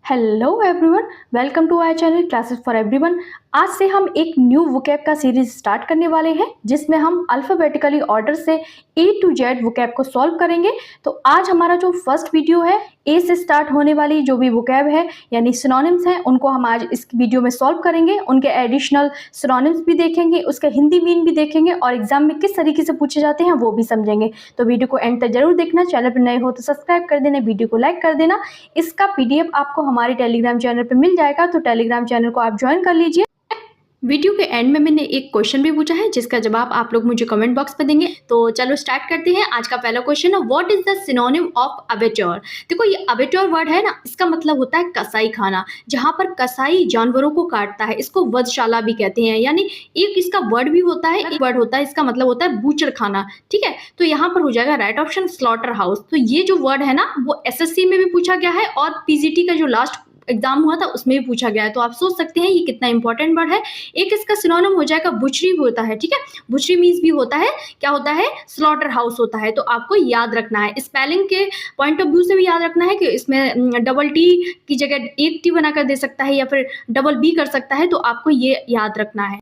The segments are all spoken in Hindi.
Hello everyone, welcome to our channel classes for everyone. आज से हम एक न्यू वोकैब का सीरीज स्टार्ट करने वाले हैं जिसमें हम अल्फ़ाबेटिकली ऑर्डर से ए टू जेड वोकैब को सॉल्व करेंगे। तो आज हमारा जो फर्स्ट वीडियो है, ए से स्टार्ट होने वाली जो भी वोकैब है यानी सिनोनिम्स हैं, उनको हम आज इस वीडियो में सॉल्व करेंगे। उनके एडिशनल सिनोनिम्स भी देखेंगे, उसके हिंदी मीन भी देखेंगे और एग्जाम में किस तरीके से पूछे जाते हैं वो भी समझेंगे। तो वीडियो को एंड तक जरूर देखना। चैनल पर नए हो तो सब्सक्राइब कर देना, वीडियो को लाइक कर देना। इसका पीडीएफ आपको हमारे टेलीग्राम चैनल पे मिल जाएगा, तो टेलीग्राम चैनल को आप ज्वाइन कर लीजिए। वीडियो के एंड में मैंने एक क्वेश्चन भी पूछा है जिसका जवाब आप लोग मुझे कमेंट बॉक्स पे देंगे। तो चलो स्टार्ट करते हैं। आज का पहला क्वेश्चन है, what is the synonym of abettor. देखो ये अबेट्योर वर्ड है ना, इसका मतलब होता है कसाई खाना, जहां पर कसाई जानवरों को काटता है। इसको वधशाला भी कहते हैं, यानी एक इसका वर्ड भी होता है, एक वर्ड होता है, इसका मतलब होता है बूचर खाना। ठीक है, तो यहाँ पर हो जाएगा राइट ऑप्शन स्लॉटर हाउस। तो ये जो वर्ड है ना, वो एसएससी में भी पूछा गया है और पीजीटी का जो लास्ट एग्जाम हुआ था उसमें भी पूछा गया है। तो आप सोच सकते हैं ये कितना इंपॉर्टेंट वर्ड है। एक इसका सिनोनिम हो जाएगा बुचरी भी होता है। ठीक है, बुचरी मीन्स भी होता है, क्या होता है, स्लॉटर हाउस होता है। तो आपको याद रखना है, स्पेलिंग के पॉइंट ऑफ व्यू से भी याद रखना है कि इसमें डबल टी की जगह एक टी बनाकर दे सकता है या फिर डबल बी कर सकता है। तो आपको ये याद रखना है।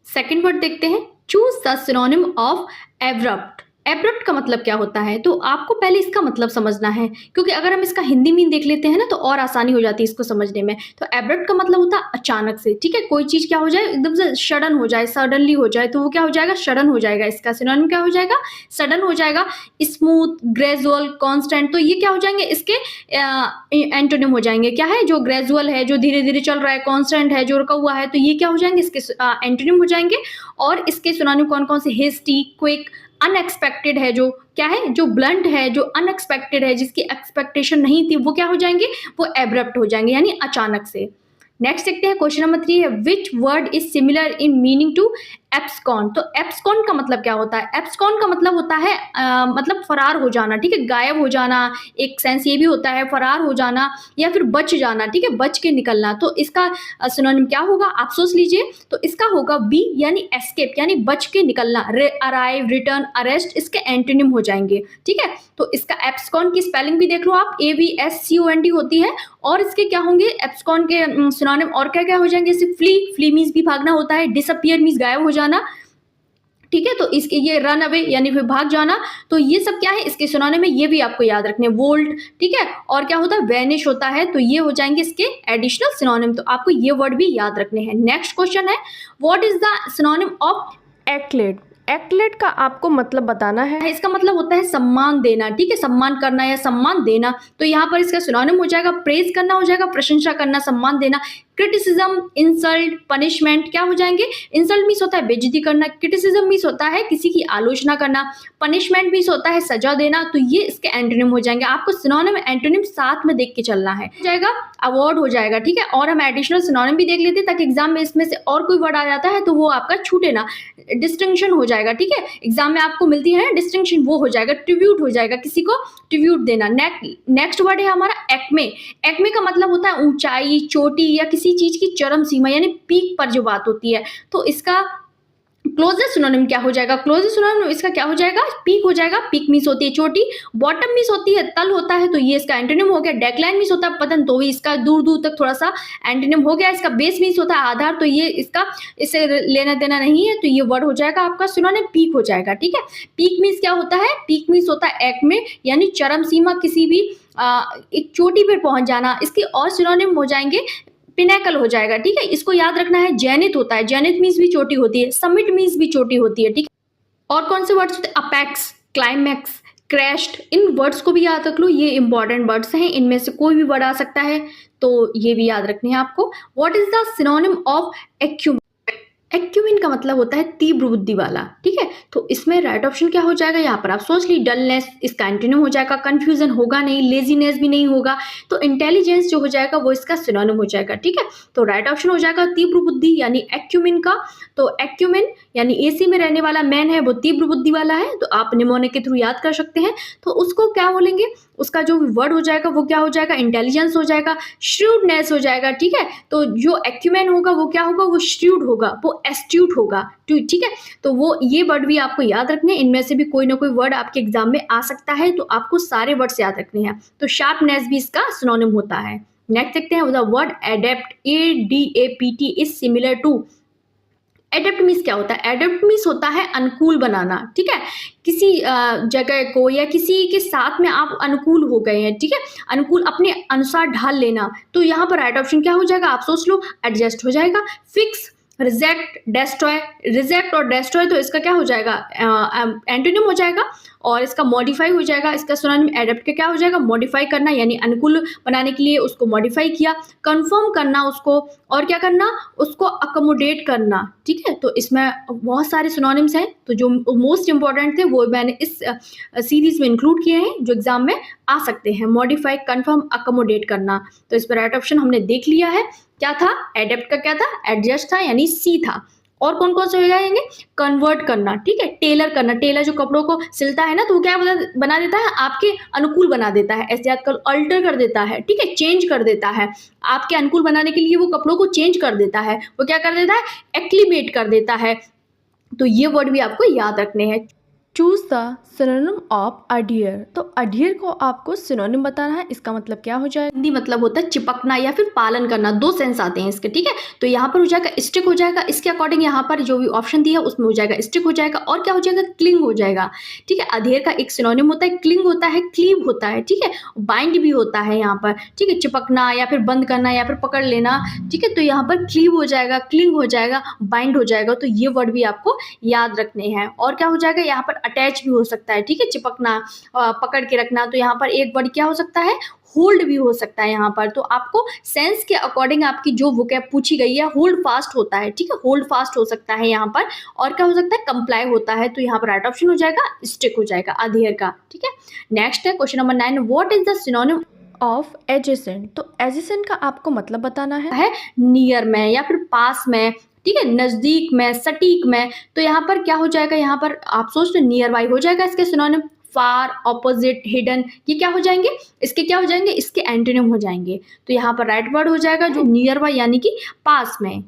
सेकेंड वर्ड देखते हैं, choose the synonym of abrupt. Abrupt का मतलब क्या होता है, तो आपको पहले इसका मतलब समझना है, क्योंकि अगर हम इसका हिंदी मीन देख लेते हैं ना तो और आसानी हो जाती है इसको समझने में। तो एब्रप्ट का मतलब होता है अचानक से। ठीक है, कोई चीज क्या हो जाए, एकदम से सडन हो जाए, सडनली हो जाए, तो वो क्या हो जाएगा, सडन हो जाएगा। इसका सिनोनिम क्या हो जाएगा, सडन हो जाएगा। स्मूथ, ग्रेजुअल, कांस्टेंट, तो ये क्या हो जाएंगे, इसके एंटोनिम हो जाएंगे। क्या है, जो ग्रेजुअल है, जो धीरे धीरे चल रहा है, कांस्टेंट है, जो रुका हुआ है, तो ये क्या हो जाएंगे, इसके एंटोनिम हो जाएंगे। और इसके सिनोनिम कौन कौन से, हेस्टी, क्विक, अनएक्सपेक्टेड है, जो क्या है, जो ब्लंट है, जो अनएक्सपेक्टेड है, जिसकी एक्सपेक्टेशन नहीं थी, वो क्या हो जाएंगे, वो एब्रप्ट हो जाएंगे, यानी अचानक से। नेक्स्ट देखते हैं, क्वेश्चन नंबर 3 है, which word is similar in meaning to abscond. तो एब्सकॉन का मतलब क्या होता है, एब्सकॉन का मतलब होता है मतलब फरार हो जाना। ठीक है, गायब हो जाना, एक सेंस ये भी होता है, फरार हो जाना या फिर बच जाना। ठीक है, बच के निकलना। तो इसका सिनोनिम क्या होगा, आप सोच लीजिए। तो इसका होगा बी, यानी एस्केप, यानी बच के निकलना। अराइव, रिटर्न, अरेस्ट इसके एंटोनिम हो जाएंगे। ठीक है, तो इसका एब्सकॉन की स्पेलिंग भी देख लो आप, ABSCOND होती है। और इसके क्या होंगे, एब्सकॉन के सिनोनिम और क्या क्या हो जाएंगे, जैसे फ्ली, फ्ली मीन्स भी भागना होता है, डिसअपियर मीन्स गायब हो जाना। ठीक है, तो इसके ये रन अवे यानी फिर भाग जाना। तो ये सब क्या है, इसके सिनोनिम में, ये भी आपको याद रखने, वोल्ट। ठीक है, और क्या होता है, वैनिश होता है। तो ये हो जाएंगे इसके एडिशनल सिनोनिम। तो आपको ये वर्ड भी याद रखने हैं। नेक्स्ट क्वेश्चन है, what is the synonym of eclat. Eclat का आपको मतलब बताना है। इसका मतलब होता है सम्मान देना। ठीक है, सम्मान करना या सम्मान देना। तो यहाँ पर इसका सिनोनिम हो जाएगा प्रेज करना, हो जाएगा प्रशंसा करना, सम्मान देना। क्रिटिसिज्म, इंसल्ट, पनिशमेंट क्या हो जाएंगे, इंसल्ट मीन्स होता है बेइज्जती करना, क्रिटिसिज्म मीन्स होता है किसी की आलोचना करना, पनिशमेंट मीन्स होता है सजा देना। तो ये इसके एंटोनिम हो जाएंगे। आपको सिनोनिम एंटोनिम साथ में देख के चलना है। हो जाएगा अवार्ड हो जाएगा। ठीक है, और हम एडिशनल सिनोनिम भी देख लेते हैं ताकि एग्जाम में इसमें से और कोई वर्ड आ जाता है तो वो आपका छूटे ना, डिस्टिंक्शन हो जाएगा। ठीक है, एग्जाम में आपको मिलती है डिस्टिंक्शन, वो हो जाएगा। ट्रिब्यूट हो जाएगा, किसी को ट्रिब्यूट देना। नेक्स्ट वर्ड है हमारा एक्मे। एक्मे का मतलब होता है ऊंचाई, चोटी या किसी चीज की चरम सीमा, यानी पीक पर जो बात होती है। तो इसका क्लोजेस्ट सिनोनिम क्या हो जाएगा, क्लोजेस्ट सिनोनिम इसका क्या हो जाएगा, पीक हो जाएगा। पीक मीन्स होती है चोटी, बॉटम मीन्स होती है तल होता है, तो ये इसका एंटोनिम हो गया। डेक्लाइन मीन्स होता है पतन, तो ये इसका दूर दूर तक थोड़ा सा एंटोनिम हो गया। इसका बेस मीन्स होता है आधार, तो ये इसका इससे लेना देना नहीं है। तो ये वर्ड हो जाएगा आपका सिनोनिम पीक हो जाएगा। ठीक है, पीक मीन्स क्या होता है, पीक मीन्स होता है एक्मे, यानी चरम सीमा, किसी भी एक चोटी पर पहुंच जाना। इसके और सिनोनिम हो जाएंगे, पिनेकल हो जाएगा। ठीक है, इसको याद रखना है, जेनिथ होता है, जेनिथ मीन्स भी चोटी होती है, समिट मीन्स भी चोटी होती है। ठीक है, और कौन से वर्ड्स होते हैं, अपेक्स, क्लाइमैक्स, क्रेस्ट, इन वर्ड्स को भी याद रख लो। ये इंपॉर्टेंट वर्ड्स हैं, इनमें से कोई भी वर्ड आ सकता है, तो ये भी याद रखने हैं आपको। What is the synonym of acumen. Acumen का मतलब होता है तीव्र बुद्धि वाला। ठीक है, तो इसमें राइट ऑप्शन क्या हो जाएगा, यहाँ पर आप सोच ली, डलनेस इसका एंटोनिम हो जाएगा, कंफ्यूजन होगा नहीं, लेजीनेस भी नहीं होगा, तो इंटेलिजेंस जो हो जाएगा वो इसका सिनोनिम हो जाएगा। ठीक है, तो राइट ऑप्शन हो जाएगा तीव्र बुद्धि, यानी एक्यूमेन का। तो एक्यूमेन यानी एसी में रहने वाला मैन है, वो तीव्र बुद्धि वाला है। तो आप निमोनिक के थ्रू याद कर सकते हैं। तो उसको क्या बोलेंगे, उसका जो वर्ड हो जाएगा वो क्या हो जाएगा, इंटेलिजेंस हो जाएगा, श्रूडनेस हो जाएगा। ठीक है, तो जो एक्यूमेन होगा वो क्या होगा, वो श्रूड होगा, वो एस्ट्यूट होगा। ठीक है, तो वो ये वर्ड भी आपको याद रखने हैं। इनमें से भी कोई ना कोई वर्ड आपके एग्जाम में आ सकता है, तो आपको सारे वर्ड्स याद रखने हैं। तो शार्पनेस भी इसका सिनोनिम होता है। नेक्स्ट देखते हैं, the word adapt, ADAPT is similar to. Adapt means क्या होता है? एडेप्ट मीन्स होता है अनुकूल बनाना, ठीक है, किसी जगह को या किसी के साथ में आप अनुकूल हो गए हैं, ठीक है, अनुकूल अपने अनुसार ढाल लेना। तो यहाँ पर राइट ऑप्शन क्या हो जाएगा? आप सोच लो, एडजस्ट हो जाएगा। फिक्स, रिजेक्ट, डेस्ट्रॉय, रिजेक्ट और डेस्ट्रॉय तो इसका क्या हो जाएगा? एंटोनिम हो जाएगा। और इसका मॉडिफाई हो जाएगा, इसका सिनोनिम एडेप्ट का क्या हो जाएगा? मॉडिफाई करना, यानी अनुकूल बनाने के लिए उसको मॉडिफाई किया, कंफर्म करना उसको, और क्या करना? उसको अकोमोडेट करना, ठीक है। तो इसमें बहुत सारे सिनोनिम्स हैं, तो जो मोस्ट इंपॉर्टेंट थे वो मैंने इस सीरीज में इंक्लूड किए हैं जो एग्जाम में आ सकते हैं। मॉडिफाई, कंफर्म, अकोमोडेट करना। तो इस पर राइट ऑप्शन हमने देख लिया है। क्या था? एडेप्ट का क्या था? एडजस्ट था, यानी सी था। और कौन कौन से हो जाएंगे? कन्वर्ट करना, ठीक है, टेलर करना। टेलर जो कपड़ों को सिलता है ना, तो वो क्या बना देता है? आपके अनुकूल बना देता है। ऐसे आजकल अल्टर कर देता है, ठीक है, चेंज कर देता है। आपके अनुकूल बनाने के लिए वो कपड़ों को चेंज कर देता है। वो क्या कर देता है? एक्लिमेट कर देता है। तो ये वर्ड भी आपको याद रखने हैं। Choose the synonym of adhere. तो अडियर को आपको सिनोनिम बताना है, इसका मतलब क्या हो जाएगा? हिंदी मतलब होता है चिपकना या फिर पालन करना। दो सेंस आते हैं इसके, ठीक है। तो यहाँ पर हो जाएगा स्टिक हो जाएगा, इसके अकॉर्डिंग यहाँ पर जो भी ऑप्शन दिया उसमें हो जाएगा स्टिक हो जाएगा। और क्या हो जाएगा? क्लिंग हो जाएगा, ठीक है। अधेर का एक सिनोनिम होता है क्लिंग होता है, क्लीव होता है, ठीक है, बाइंड भी होता है यहाँ पर, ठीक है, चिपकना या फिर बंद करना या फिर पकड़ लेना, ठीक है। तो यहाँ पर क्लीव हो जाएगा, क्लिंग हो जाएगा, बाइंड हो जाएगा। तो ये वर्ड भी आपको याद रखने हैं। और क्या हो जाएगा? यहाँ पर अटैच भी हो सकता है, ठीक है, चिपकना, पकड़ के रखना। तो यहाँ पर एक वर्ड क्या हो सकता है? होल्ड भी हो सकता है यहाँ पर। तो आपको सेंस के अकॉर्डिंग आपकी जो वोकैब पूछी गई है, होल्ड फास्ट होता है, ठीक है, होल्ड फास्ट हो सकता है यहाँ पर। और क्या हो सकता है? कंप्लाई होता है। तो यहाँ पर राइट ऑप्शन हो जाएगा स्टिक हो जाएगा, अधेर का, ठीक है। नेक्स्ट है question number 9, what is the synonym of adjacent. तो एडजेसेंट का आपको मतलब बताना है? नियर में या फिर पास में, ठीक है, नजदीक में, सटीक में। तो यहाँ पर क्या हो जाएगा? यहाँ पर आप सोच लो, नियर बाई हो जाएगा इसके सिनोनिम। फार, ऑपोजिट, हिडन, ये क्या हो जाएंगे? इसके क्या हो जाएंगे? इसके एंटोनिम हो जाएंगे। तो यहाँ पर राइट वर्ड हो जाएगा जो नियर बाई, यानी कि पास में।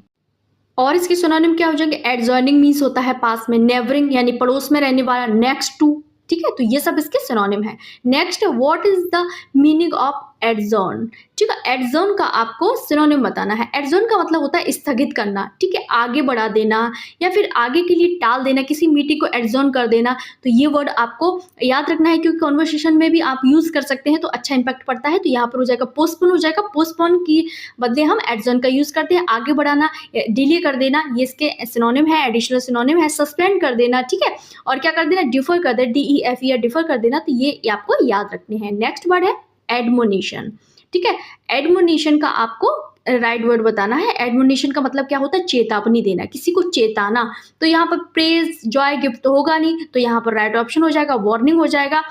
और इसके सिनोनिम क्या हो जाएंगे? एडजॉइनिंग मीन्स होता है पास में, नेबरिंग यानी पड़ोस में रहने वाला, नेक्स्ट टू, ठीक है। तो ये सब इसके सिनोनिम है। Next, what is the meaning of adjourn, ठीक है। एडजॉर्न का आपको सिनोनिम बताना है। एडजॉर्न का मतलब होता है स्थगित करना, ठीक है, आगे बढ़ा देना या फिर आगे के लिए टाल देना, किसी मीटिंग को एडजॉर्न कर देना। तो ये वर्ड आपको याद रखना है, क्योंकि कॉन्वर्सेशन में भी आप यूज कर सकते हैं, तो अच्छा इंपैक्ट पड़ता है। तो यहाँ पर हो जाएगा पोस्टपोन हो जाएगा। पोस्टपोन की बदले हम एडजॉर्न का यूज करते हैं। आगे बढ़ाना, डिले कर देना, ये इसके सिनोनिम है, एडिशनल सिनोनिम है। सस्पेंड कर देना, ठीक है, और क्या कर देना? डिफर कर देना, DEF या डिफर कर देना। तो ये आपको याद रखने हैं। नेक्स्ट वर्ड है एडमोनिशन, ठीक है। एडमोनिशन का आपको राइट वर्ड बताना है। एडमोनिशन का मतलब क्या होता है? चेतावनी देना, किसी को चेताना। तो यहाँ पर प्रेज, जॉय, गिफ्ट तो होगा नहीं, तो यहाँ पर राइट ऑप्शन हो जाएगा वार्निंग हो जाएगा,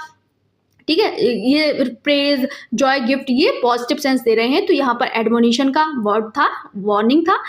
ठीक है। ये प्रेज, जॉय, गिफ्ट ये पॉजिटिव सेंस दे रहे हैं। तो यहाँ पर एडमोनिशन का वर्ड था वार्निंग था।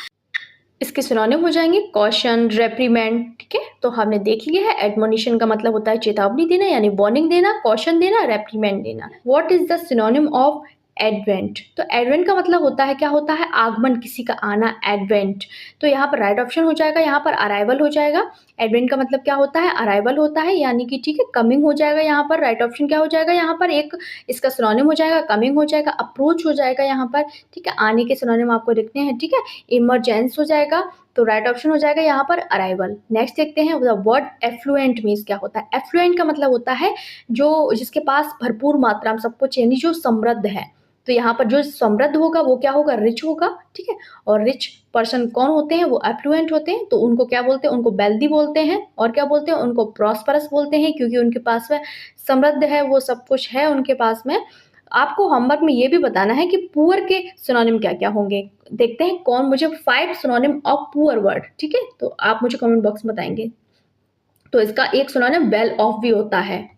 इसके सिनोनिम हो जाएंगे कॉशन, रेप्रीमेंड, ठीक है। तो हमने देख लिया है एडमोनिशन का मतलब होता है चेतावनी देना यानी वार्निंग देना, कॉशन देना, रेप्रीमेंड देना। What is the synonym of advent? तो एडवेंट का मतलब होता है, क्या होता है? आगमन, किसी का आना, एडवेंट। तो यहाँ पर राइट ऑप्शन हो जाएगा, यहाँ पर अराइवल हो जाएगा। एडवेंट का मतलब क्या होता है? अराइवल होता है, यानी कि, ठीक है, कमिंग हो जाएगा। यहाँ पर राइट ऑप्शन क्या हो जाएगा? यहाँ पर एक इसका सिनोनिम हो जाएगा, कमिंग हो जाएगा। अप्रोच हो जाएगा यहाँ पर, ठीक है, आने के सिनोनिम आपको लिखने हैं, ठीक है। इमरजेंस हो जाएगा, तो राइट ऑप्शन हो जाएगा यहाँ पर अराइवल। नेक्स्ट देखते हैं वर्ड एफ्लुएंट मीन्स क्या होता है? एफ्लुएंट का मतलब होता है जो जिसके पास भरपूर मात्रा में सब कुछ, यानी जो समृद्ध है। तो यहाँ पर जो समृद्ध होगा वो क्या होगा? रिच होगा, ठीक है। और रिच पर्सन कौन होते हैं? वो एफ्लुएंट होते हैं। तो उनको क्या बोलते हैं? उनको वेल्दी बोलते हैं। और क्या बोलते हैं? उनको प्रॉस्परस बोलते हैं, क्योंकि उनके पास में समृद्ध है, वो सब कुछ है उनके पास में। आपको होमवर्क में ये भी बताना है कि पुअर के सिनोनिम क्या क्या होंगे। देखते हैं कौन मुझे 5 सिनोनिम ऑफ पुअर वर्ड, ठीक है। तो आप मुझे कमेंट बॉक्स में बताएंगे। तो इसका एक सिनोनिम वेल ऑफ भी होता है,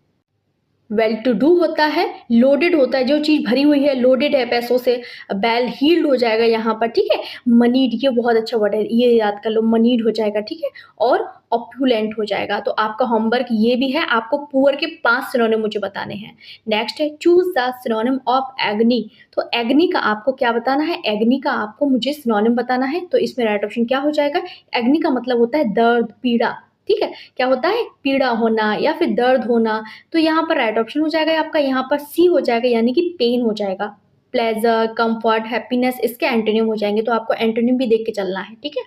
वेल टू डू होता है, लोडेड होता है, जो चीज़ भरी हुई है, लोडेड है पैसों से। वेल हील्ड हो जाएगा यहाँ पर, ठीक है। मनीड, ये बहुत अच्छा वर्ड है, ये याद कर लो, मनीड हो जाएगा, ठीक है। और ऑप्युलेंट हो जाएगा। तो आपका होमवर्क ये भी है, आपको पुअर के 5 सिनोनिम मुझे बताने हैं। नेक्स्ट है चूज द सिनोनिम ऑफ एग्नी। तो एग्नी का आपको क्या बताना है? एग्नी का आपको मुझे सिनोनिम बताना है। तो इसमें राइट ऑप्शन क्या हो जाएगा? एग्नी का मतलब होता है दर्द, पीड़ा, ठीक है। क्या होता है? पीड़ा होना या फिर दर्द होना। तो यहाँ पर राइट ऑप्शन हो जाएगा आपका, यहाँ पर सी हो जाएगा, यानी कि पेन हो जाएगा। प्लेजर, कंफर्ट, हैप्पीनेस इसके एंटोनिम हो जाएंगे। तो आपको एंटोनिम भी देख के चलना है, ठीक है।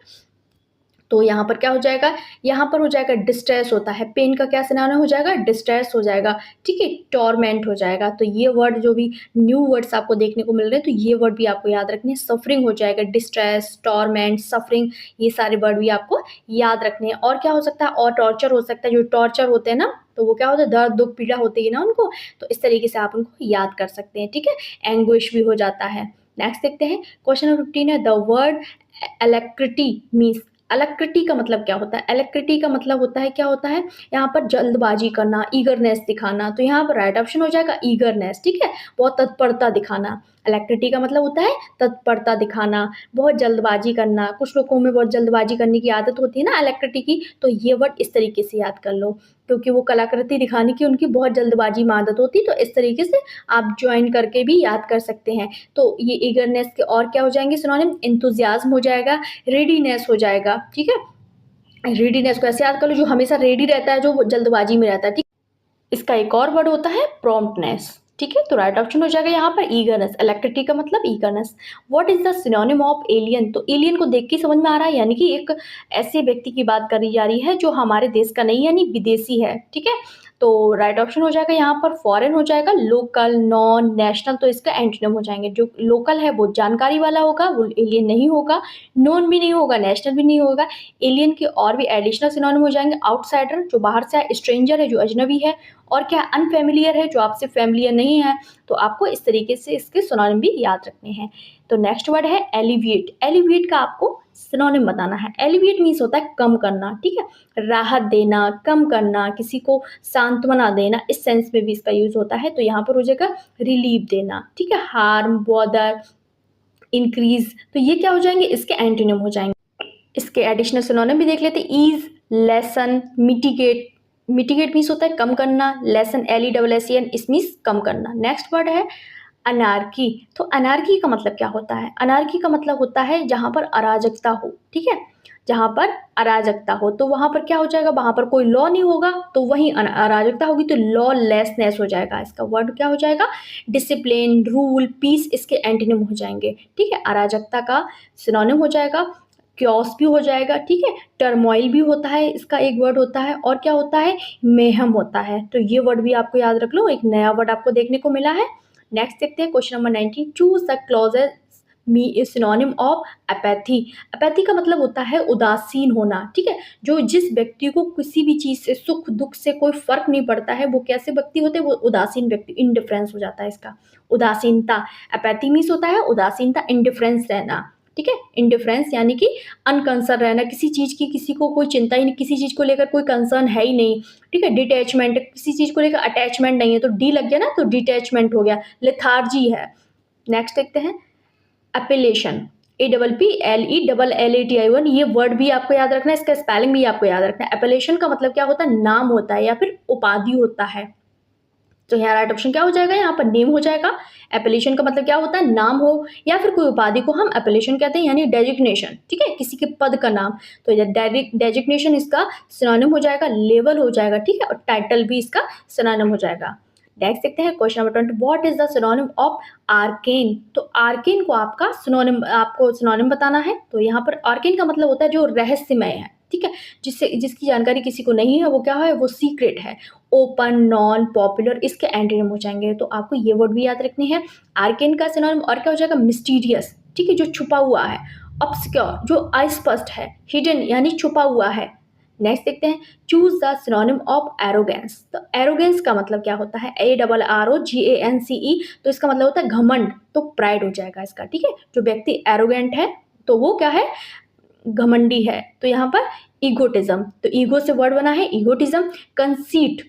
तो यहाँ पर क्या हो जाएगा, यहाँ पर हो जाएगा डिस्ट्रेस होता है, पेन का क्या सिनोनिम हो जाएगा, डिस्ट्रेस हो जाएगा, ठीक है। टॉर्मेंट हो जाएगा। तो ये वर्ड जो भी न्यू वर्ड्स आपको देखने को मिल रहे हैं, तो ये वर्ड भी आपको याद रखने हैं। सफरिंग हो जाएगा, डिस्ट्रेस, टॉर्मेंट, सफरिंग, ये सारे वर्ड भी आपको याद रखने हैं। और क्या हो सकता है, और टॉर्चर हो सकता है। जो टॉर्चर होते हैं ना, तो वो क्या होता है, दर्द दुख पीड़ा होती है ना उनको, तो इस तरीके से आप उनको याद कर सकते हैं, ठीक है। एंग्विश भी हो जाता है। नेक्स्ट देखते हैं, क्वेश्चन नंबर 15 है, द वर्ड एलेक्ट्रिटी मीन्स। एलेक्ट्रिटी का मतलब क्या होता है, एलेक्ट्रिटी का मतलब होता है, क्या होता है, यहाँ पर जल्दबाजी करना, ईगरनेस दिखाना। तो यहाँ पर राइट ऑप्शन हो जाएगा ईगरनेस, ठीक है, बहुत तत्परता दिखाना। एलेक्ट्रिटी का मतलब होता है तत्परता दिखाना, बहुत जल्दबाजी करना। कुछ लोगों में बहुत जल्दबाजी करने की आदत होती है ना एलेक्ट्रिटी की, तो ये वर्ड इस तरीके से याद कर लो, क्योंकि वो कलाकृति दिखाने की उनकी बहुत जल्दबाजी में आदत होती है। तो इस तरीके से आप ज्वाइन करके भी याद कर सकते हैं। तो ये ईगरनेस के और क्या हो जाएंगे सिनोनिम, एंथुजियाज्म हो जाएगा, रेडीनेस हो जाएगा, ठीक है। रेडीनेस को ऐसे याद कर लो, जो हमेशा रेडी रहता है, जो जल्दबाजी में रहता है, ठीक। इसका एक और वर्ड होता है प्रॉम्प्टनेस, ठीक है। तो राइट ऑप्शन हो जाएगा यहाँ पर ईगरनेस। इलेक्ट्रिटी का मतलब eagerness. What is the synonym of alien. तो एलियन को देख के समझ में आ रहा है, यानी कि एक ऐसे व्यक्ति की बात करी जा रही है जो हमारे देश का नहीं, यानी विदेशी है, ठीक है। तो राइट ऑप्शन हो जाएगा यहाँ पर फॉरेन हो जाएगा, लोकल, नॉन, नेशनल, तो इसका एंटोनिम हो जाएंगे। जो लोकल है वो जानकारी वाला होगा, वो एलियन नहीं होगा, नॉन भी नहीं होगा, नेशनल भी नहीं होगा। एलियन के और भी एडिशनल सिनोनिम हो जाएंगे, आउटसाइडर जो बाहर से आए, स्ट्रेंजर है जो अजनबी है, और क्या अनफेमिलियर है जो आपसे फेमिलियर नहीं है। तो आपको इस तरीके से इसके सिनोनिम भी याद रखने हैं। तो नेक्स्ट वर्ड है एलिविएट। एलिविएट का आपको सिनोनिम बताना है। एलिविएट मीन्स होता है कम करना, ठीक है, राहत देना, कम करना, किसी को सांत्वना देना, इस सेंस में भी इसका यूज होता है। तो यहाँ पर हो जाएगा रिलीफ देना, ठीक है। हार्म, बॉदर, इंक्रीज, तो ये क्या हो जाएंगे, इसके एंटोनिम हो जाएंगे। इसके एडिशनल सिनोनिम भी देख लेते हैं। Ease, lessen, mitigate. Mitigate means होता है कम करना, लेसन LESSEN इस मीन्स कम करना। नेक्स्ट वर्ड है अनार्की। तो अनार्की का मतलब क्या होता है, अनार्की का मतलब होता है जहाँ पर अराजकता हो, ठीक है, जहाँ पर अराजकता हो। तो वहाँ पर क्या हो जाएगा, वहाँ पर कोई लॉ नहीं होगा, तो वहीं अराजकता होगी, तो लॉलेसनेस हो जाएगा। इसका वर्ड क्या हो जाएगा, डिसिप्लिन, रूल, पीस, इसके एंटोनिम हो जाएंगे, ठीक है। अराजकता का सिनोनिम हो जाएगा क्योस भी हो जाएगा, ठीक है। टर्मोइल भी होता है, इसका एक वर्ड होता है। और क्या होता है, मेहम होता है। तो ये वर्ड भी आपको याद रख लो, एक नया वर्ड आपको देखने को मिला है। नेक्स्ट देखते हैं question number 19, choose the closest synonym of apathy. Apathy का मतलब होता है उदासीन होना, ठीक है। जो जिस व्यक्ति को किसी भी चीज से, सुख दुख से कोई फर्क नहीं पड़ता है, वो कैसे व्यक्ति होते हैं, वो उदासीन व्यक्ति, इंडिफरेंस हो जाता है इसका, उदासीनता। अपैथी मीन्स होता है उदासीनता, इंडिफरेंस रहना, ठीक है। इंडिफरेंस यानी कि अनकंसर्न रहना, किसी चीज की किसी को कोई चिंता ही नहीं, किसी चीज को लेकर कोई कंसर्न है ही नहीं, ठीक है। डिटैचमेंट, किसी चीज को लेकर अटैचमेंट नहीं है, तो डी लग गया ना, तो डिटैचमेंट हो गया। लेथार्जी है। नेक्स्ट देखते हैं एपिलेशन, APPLELLATION, ये वर्ड भी आपको याद रखना है, इसका स्पेलिंग भी आपको याद रखना है। एपिलेशन का मतलब क्या होता है, नाम होता है या फिर उपाधि होता है। तो यहाँ राइट ऑप्शन क्या हो जाएगा, यहाँ पर नेम हो जाएगा। एपिलेशन का मतलब क्या होता है, नाम हो या फिर कोई उपाधि को हम एपिलेशन कहते हैं, यानी डेजिग्नेशन, ठीक है, किसी के पद का नाम। तो डेजिग्नेशन इसका सिनोनिम हो जाएगा, लेवल हो जाएगा, ठीक है, और टाइटल भी इसका सिनोनिम हो जाएगा। नेक्स्ट देखते हैं question number 20, what is the synonym of arcane. तो आर्केन को आपको सिनोनिम बताना है। तो यहाँ पर आर्केन का मतलब होता है जो रहस्यमय है, ठीक है, जिसकी जानकारी किसी को नहीं है, वो क्या है, वो सीक्रेट है। ओपन, नॉन, पॉपुलर, इसके एंटोनिम हो जाएंगे। तो आपको ये वर्ड भी याद रखने हैं। आर्केन का सिनोनिम और क्या हो जाएगा, मिस्टीरियस, ठीक है, जो छुपा हुआ है। ऑब्सक्योर, जो अस्पष्ट है। हिडन यानी छुपा हुआ है। नेक्स्ट देखते हैं, choose the synonym of arrogance. तो एरोगेंस का मतलब क्या होता है, ARROGANCE, तो इसका मतलब होता है घमंड, तो प्राइड हो जाएगा इसका, ठीक है। जो व्यक्ति एरोगेंट है तो वो क्या है, घमंडी है। तो यहाँ पर ईगोटिज्म, तो ईगो से वर्ड बना है ईगोटिज्म। कंसीट,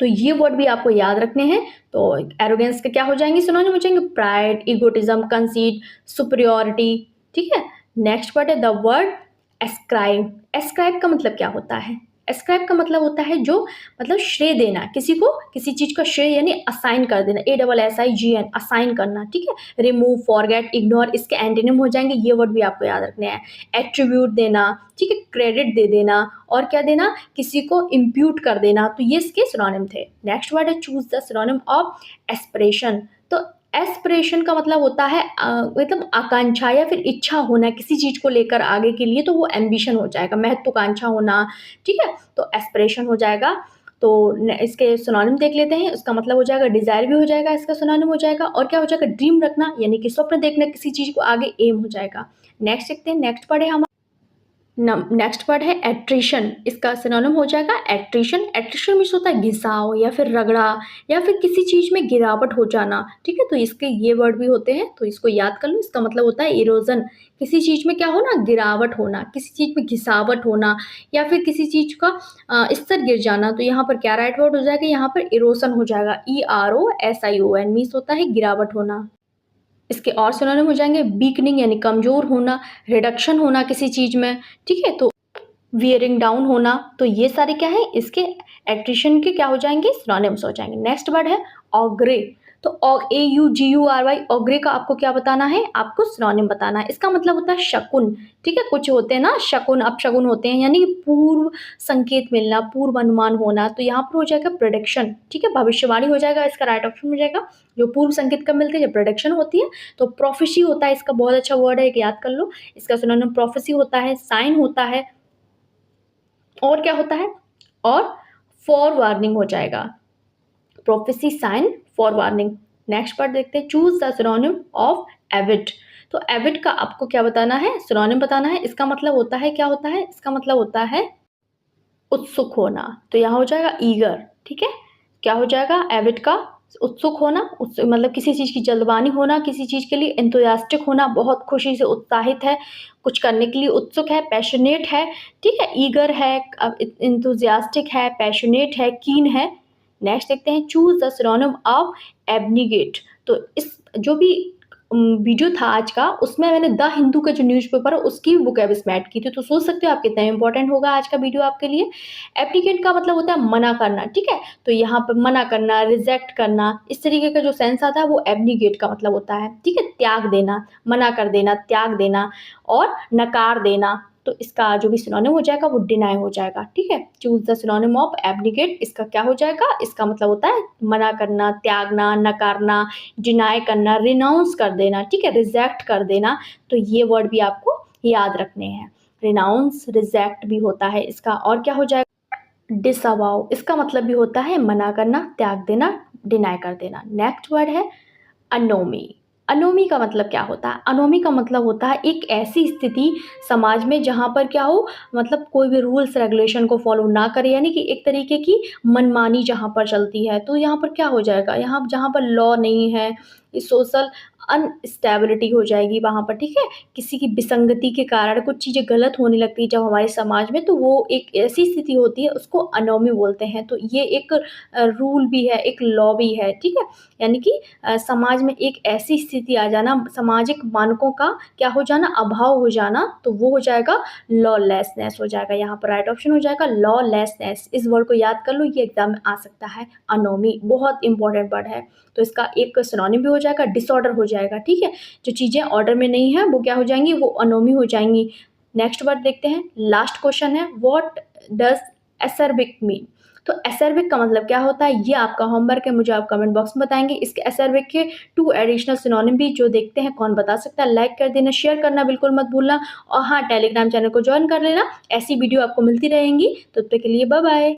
तो ये वर्ड भी आपको याद रखने हैं। तो एरोगेंस के क्या हो जाएंगे, सिनोनिम हो जाएंगे प्राइड, ईगोटिज्म, कंसीट, सुपरियोरिटी, ठीक है। नेक्स्ट वर्ड है द वर्ड एस्क्राइब। एस्क्राइब का मतलब क्या होता है, एस्क्राइब का मतलब होता है जो मतलब श्रेय देना, किसी को किसी चीज का श्रेय यानी असाइन कर देना, ASSIGN, असाइन करना, ठीक है। रिमूव, फॉरगेट, इग्नोर, इसके एंटोनिम हो जाएंगे। ये वर्ड भी आपको याद रखने हैं। एट्रीब्यूट देना, ठीक है, क्रेडिट दे देना, और क्या देना, किसी को इम्प्यूट कर देना, तो ये इसके सिनोनिम थे। नेक्स्ट वर्ड है choose the synonym of aspiration. तो एस्पिरेशन का मतलब होता है मतलब आकांक्षा या फिर इच्छा होना किसी चीज़ को लेकर आगे के लिए, तो वो एम्बिशन हो जाएगा, महत्वाकांक्षा होना, ठीक है? तो एस्पिरेशन हो जाएगा। तो इसके सिनोनिम देख लेते हैं। इसका मतलब हो जाएगा डिज़ायर भी हो जाएगा, इसका सिनोनिम हो जाएगा। और क्या हो जाएगा, ड्रीम रखना यानी कि स्वप्न देखना किसी चीज़ को आगे, एम हो जाएगा। नेक्स्ट देखते हैं, नेक्स्ट पढ़े हम नेक्स्ट वर्ड है एट्रिशन। इसका सिनोनिम हो जाएगा एट्रिशन। एट्रिशन मीन्स होता है घिसाव या फिर रगड़ा या फिर किसी चीज़ में गिरावट हो जाना, ठीक है? तो इसके ये वर्ड भी होते हैं, तो इसको याद कर लो। इसका मतलब होता है इरोजन, किसी चीज़ में क्या होना, गिरावट होना, किसी चीज़ में घिसावट होना या फिर किसी चीज़ का स्तर गिर जाना। तो यहाँ पर क्या राइट वर्ड हो जाएगा, यहाँ पर इरोसन हो जाएगा। EROSION मीन्स होता है गिरावट होना। इसके और सिनोनिम हो जाएंगे वीकनिंग यानी कमज़ोर होना, रिडक्शन होना किसी चीज़ में, ठीक है? तो वियरिंग डाउन होना। तो ये सारे क्या है, इसके एट्रिशन के क्या हो जाएंगे, सिनोनिम्स हो जाएंगे। नेक्स्ट वर्ड है ऑग्रे। तो AUGURY, ऑग्रे का आपको क्या बताना है, आपको सिनोनिम बताना है। इसका मतलब होता है शकुन, ठीक है? कुछ होते हैं ना शकुन, अपशकुन होते हैं, यानी पूर्व संकेत मिलना, पूर्व अनुमान होना। तो यहाँ पर हो जाएगा प्रेडिक्शन, ठीक है? भविष्यवाणी हो जाएगा, इसका राइट ऑप्शन हो जाएगा। जो पूर्व संकेत कब मिलते हैं, जब प्रेडिक्शन होती है। तो प्रोफेसी होता है, इसका बहुत अच्छा वर्ड है, एक याद कर लो। इसका सिनोनिम प्रोफेसी होता है, साइन होता है, और क्या होता है, और फॉर वार्निंग हो जाएगा। Prophecy, sign, forewarning. Next part देखते हैं, choose the synonym of avid. तो एविड का आपको क्या बताना है, सिनोनिम बताना है। इसका मतलब होता है, क्या होता है, इसका मतलब होता है उत्सुक होना। तो यहाँ हो जाएगा ईगर, ठीक है? क्या हो जाएगा एविड का, उत्सुक होना, मतलब किसी चीज़ की जल्दबानी होना, किसी चीज़ के लिए एंथुसियास्टिक होना, बहुत खुशी से उत्साहित है, कुछ करने के लिए उत्सुक है, पैशनेट है, ठीक है? ईगर है, एंथुसियास्टिक है, पैशनेट है, कीन है। नेक्स्ट देखते हैं, चूज द सिनोनिम ऑफ एब्निगेट। तो इस जो भी वीडियो था आज का, उसमें मैंने द हिंदू का जो न्यूज़पेपर है उसकी वोकैब इसमें ऐड की थी। तो सोच सकते हो आप कितना इंपॉर्टेंट होगा आज का वीडियो आपके लिए। एप्लीकेंट का मतलब होता है मना करना, ठीक है? तो यहाँ पर मना करना, रिजेक्ट करना, इस तरीके का जो सेंस आता है वो एब्निगेट का मतलब होता है, ठीक है? त्याग देना, मना कर देना, त्याग देना और नकार देना। तो इसका जो भी सिनोनिम हो जाएगा वो डिनाई हो जाएगा, ठीक है? Choose the synonym of abnegate. इसका क्या हो जाएगा, इसका मतलब होता है मना करना, त्यागना, नकारना, डिनाई करना, रिनाउंस कर देना, ठीक है? रिजेक्ट कर देना। तो ये वर्ड भी आपको याद रखने हैं। रिनाउंस, रिजेक्ट भी होता है इसका। और क्या हो जाएगा, डिसअवाउ। इसका मतलब भी होता है मना करना, त्याग देना, डिनाई कर देना। नेक्स्ट वर्ड है अनोमी। अनोमी का मतलब क्या होता है, अनोमी का मतलब होता है एक ऐसी स्थिति समाज में जहाँ पर क्या हो, मतलब कोई भी रूल्स रेगुलेशन को फॉलो ना करे, यानी कि एक तरीके की मनमानी जहाँ पर चलती है। तो यहाँ पर क्या हो जाएगा, यहाँ जहाँ पर लॉ नहीं है, सोशल अनस्टेबिलिटी हो जाएगी वहाँ पर, ठीक है? किसी की विसंगति के कारण कुछ चीज़ें गलत होने लगती है जब हमारे समाज में, तो वो एक ऐसी स्थिति होती है, उसको अनोमी बोलते हैं। तो ये एक रूल भी है, एक लॉ भी है, ठीक है? यानी कि समाज में एक ऐसी स्थिति आ जाना, सामाजिक मानकों का क्या हो जाना, अभाव हो जाना, तो वो हो जाएगा लॉलेसनेस हो जाएगा। यहाँ पर राइट ऑप्शन हो जाएगा लॉलेसनेस। इस वर्ड को याद कर लो, ये एग्जाम में आ सकता है। अनोमी बहुत इंपॉर्टेंट वर्ड है। तो इसका एक सिनोनिम भी हो जाएगा, डिसऑर्डर हो जाएगा, ठीक है? जो चीज़ें ऑर्डर में नहीं है वो क्या हो जाएंगी, वो अनोमी हो जाएंगी। नेक्स्ट वर्ड देखते हैं, लास्ट क्वेश्चन है, व्हाट डज एसर्बिक मीन। तो एसर्बिक का मतलब क्या होता है, ये आपका होमवर्क है, मुझे आप कमेंट बॉक्स में बताएंगे। इसके एसर्बिक के 2 एडिशनल सिनोनिम भी जो देखते हैं कौन बता सकता है। लाइक कर देना, शेयर करना बिल्कुल मत भूलना, और हाँ, टेलीग्राम चैनल को ज्वाइन कर लेना, ऐसी वीडियो आपको मिलती रहेंगी। तो तब तक के लिए बाय बाय।